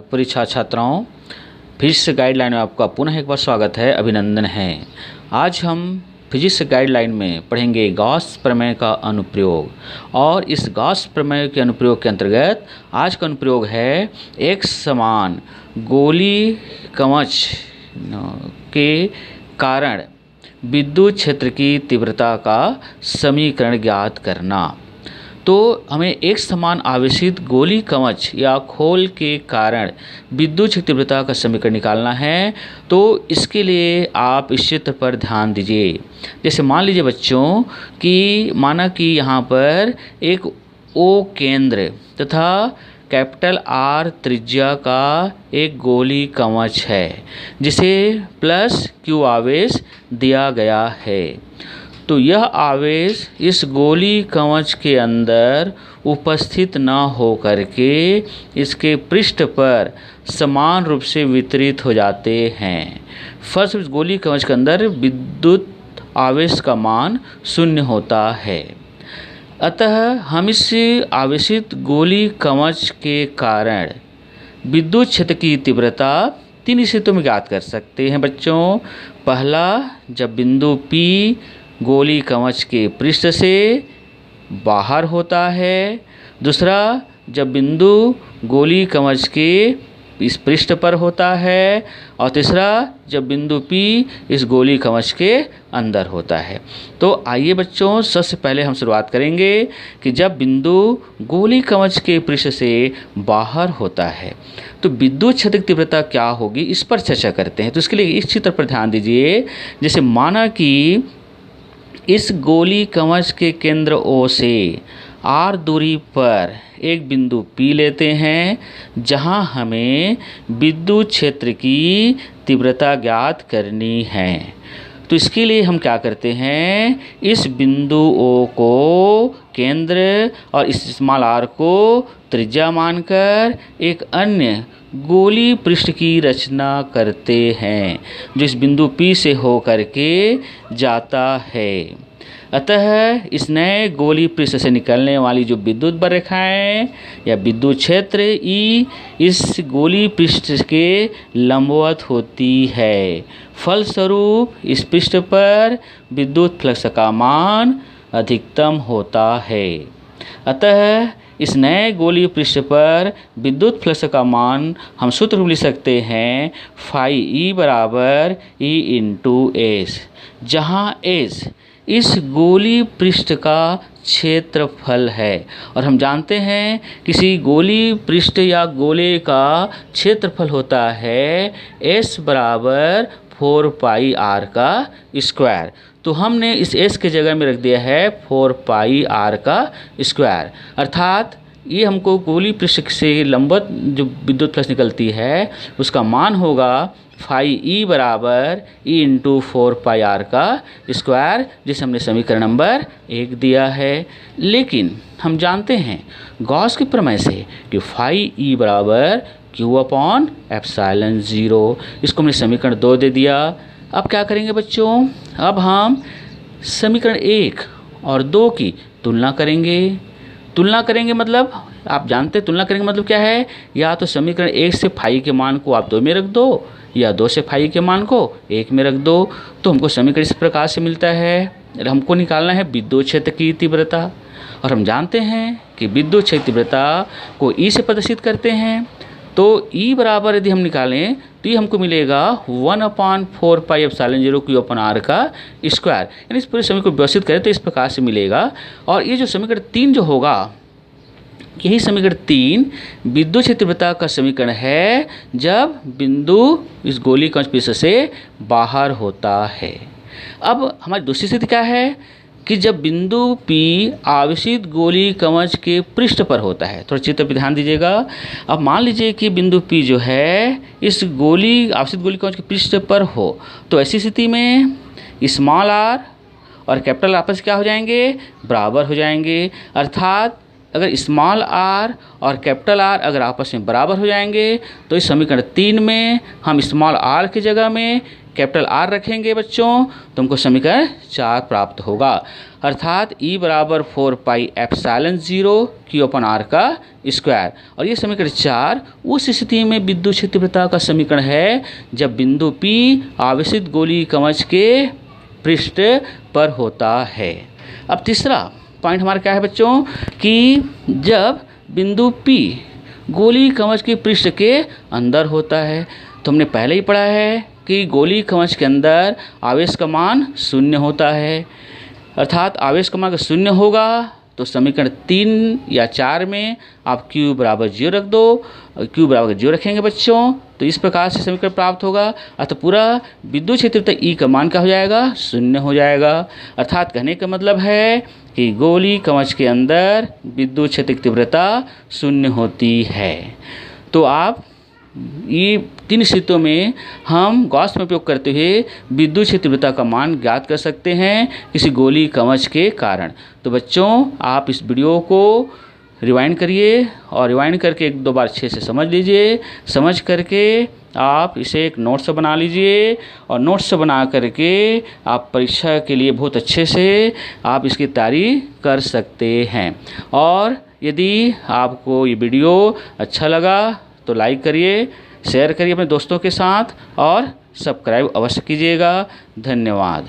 परीक्षा छात्राओं, physics guideline में आपका पुनः एक बार स्वागत है, अभिनंदन है। आज हम फिजिक्स गाइडलाइन में पढ़ेंगे गॉस प्रमेय का अनुप्रयोग। और इस गॉस प्रमेय के अनुप्रयोग के अंतर्गत आज का अनुप्रयोग है एक समान गोली कवच के कारण विद्युत क्षेत्र की तीव्रता का समीकरण ज्ञात करना। तो हमें एक समान आवेशित गोली कवच या खोल के कारण विद्युत क्षेत्र तीव्रता का समीकरण निकालना है। तो इसके लिए आप इस चित्र पर ध्यान दीजिए। जैसे मान लीजिए बच्चों कि माना कि यहाँ पर एक O केंद्र तथा कैपिटल R त्रिज्या का एक गोली कवच है जिसे प्लस Q आवेश दिया गया है। तो यह आवेश इस गोली कवच के अंदर उपस्थित न हो करके इसके पृष्ठ पर समान रूप से वितरित हो जाते हैं। फर्स्ट इस गोली कवच के अंदर विद्युत आवेश का मान 0 होता है। अतः हम इस आवेशित गोली कवच के कारण विद्युत क्षेत्र की तीव्रता 3 स्थितियों में ज्ञात कर सकते हैं बच्चों। पहला, जब बिंदु P गोली कवच के पृष्ठ से बाहर होता है। दूसरा, जब बिंदु गोली कवच के इस पृष्ठ पर होता है। और तीसरा, जब बिंदु P इस गोली कवच के अंदर होता है। तो आइए बच्चों, सबसे पहले हम शुरुआत करेंगे कि जब बिंदु गोली कवच के पृष्ठ से बाहर होता है तो विद्युत क्षेत्र की तीव्रता क्या होगी, इस पर चर्चा करते हैं। तो इसके लिए इस चित्र पर ध्यान दीजिए। जैसे माना कि इस गोली कवच के केंद्र O से R दूरी पर एक बिंदु P लेते हैं जहां हमें विद्युत क्षेत्र की तीव्रता ज्ञात करनी है। तो इसके लिए हम क्या करते हैं, इस बिंदु O को केंद्र और इस स्मॉल r को त्रिज्या मानकर एक अन्य गोली पृष्ठ की रचना करते हैं जो इस बिंदु P से हो करके जाता है। अतः इस नए गोली पृष्ठ से निकलने वाली जो विद्युत बरेखाएं या विद्युत क्षेत्र E इस गोली पृष्ठ के लंबवत होती है। फलस्वरूप इस पृष्ठ पर विद्युत फ्लक्स का मान अधिकतम होता है। अतः इस नए गोली पृष्ठ पर विद्युत फ्लक्स का मान हम सूत्र में लिख सकते हैं फाई E बराबर E इंटू S, जहाँ S इस गोली पृष्ठ का क्षेत्रफल है। और हम जानते हैं किसी गोली पृष्ठ या गोले का क्षेत्रफल होता है S बराबर 4 पाई R का स्क्वायर। तो हमने इस S के जगह में रख दिया है 4 पाई R का स्क्वायर। अर्थात ये हमको गोली पृष्ठ से लंबवत जो विद्युत फ्लक्स निकलती है उसका मान होगा फाई E बराबर E इंटू 4 पाई R का स्क्वायर, जिसे हमने समीकरण नंबर 1 दिया है। लेकिन हम जानते हैं गॉस के प्रमेय से कि फाई E बराबर Q अपॉन एप्सिलॉन 0, इसको हमने समीकरण 2 दे दिया। अब क्या करेंगे बच्चों, अब हम समीकरण 1 और 2 की तुलना करेंगे। तुलना करेंगे मतलब आप जानते हैं तुलना करेंगे मतलब क्या है, या तो समीकरण 1 से फाई के मान को आप 2 में रख दो या 2 से फाई के मान को 1 में रख दो। तो हमको समीकरण इस प्रकार से मिलता है। हमको निकालना है विद्युत क्षेत्र की तीव्रता, और हम जानते हैं कि विद्युत क्षेत्र तीव्रता को E से प्रदर्शित करते हैं। तो E बराबर यदि हम निकालें तो ये हमको मिलेगा 1/4 पाई एप्सिलॉन 0 Q अपन R का स्क्वायर। यानी इस पूरे समीकरण को व्यवस्थित करें तो इस प्रकार से मिलेगा। और ये जो समीकरण 3 जो होगा, यही समीकरण 3 विद्युत क्षेत्र तीव्रता का समीकरण है जब बिंदु इस गोली कवच पृष्ठ से बाहर होता है। अब हमारी दूसरी स्थिति क्या है कि जब बिंदु P आवेशित गोली कवच के पृष्ठ पर होता है। थोड़ा चित्र पर ध्यान दीजिएगा। अब मान लीजिए कि बिंदु P जो है इस आवेशित गोली कवच के पृष्ठ पर हो, तो ऐसी स्थिति में स्मॉल r और कैपिटल आपस क्या हो जाएंगे, बराबर हो जाएंगे। अर्थात अगर स्मॉल r और कैपिटल R अगर आपस में बराबर हो जाएंगे तो इस समीकरण 3 में हम स्मॉल r की जगह में कैपिटल आर रखेंगे बच्चों तो हमको समीकरण 4 प्राप्त होगा, अर्थात E बराबर 4 पाई एप्सिलॉन 0 Q/R का स्क्वायर। और ये समीकरण 4 उस स्थिति में विद्युत क्षेत्र तीव्रता का समीकरण है जब बिंदु P आवेशित गोलीय कवच के पृष्ठ पर होता है। अब तीसरा पॉइंट हमारा क्या है बच्चों कि जब बिंदु P गोलीय कवच के पृष्ठ के अंदर होता है, तो हमने पहले ही पढ़ा है कि गोलीय कवच के अंदर आवेश का मान 0 होता है, अर्थात आवेश का मान अगर 0 होगा तो समीकरण 3 या 4 में आप Q बराबर 0 रख दो, Q बराबर 0 रखेंगे बच्चों तो इस प्रकार से समीकरण प्राप्त होगा, अर्थात पूरा विद्युत क्षेत्र तीव्रता E का मान क्या हो जाएगा 0 हो जाएगा। अर्थात कहने का मतलब है कि गोलीय कवच के अंदर विद्युत क्षेत्र की तीव्रता 0 होती है। तो आप ये 3 स्थितियों में हम गॉस में उपयोग करते हुए विद्युत क्षेत्र तीव्रता का मान ज्ञात कर सकते हैं किसी गोलीय कवच के कारण। तो बच्चों आप इस वीडियो को रिवाइंड करिए और रिवाइंड करके 1-2 बार अच्छे से समझ लीजिए, समझ करके आप इसे एक नोट्स बना लीजिए और नोट्स बना करके आप परीक्षा के लिए बहुत अच्छे से आप इसकी तैयारी कर सकते हैं। और यदि आपको ये वीडियो अच्छा लगा तो लाइक करिए, शेयर करिए अपने दोस्तों के साथ और सब्सक्राइब अवश्य कीजिएगा। धन्यवाद।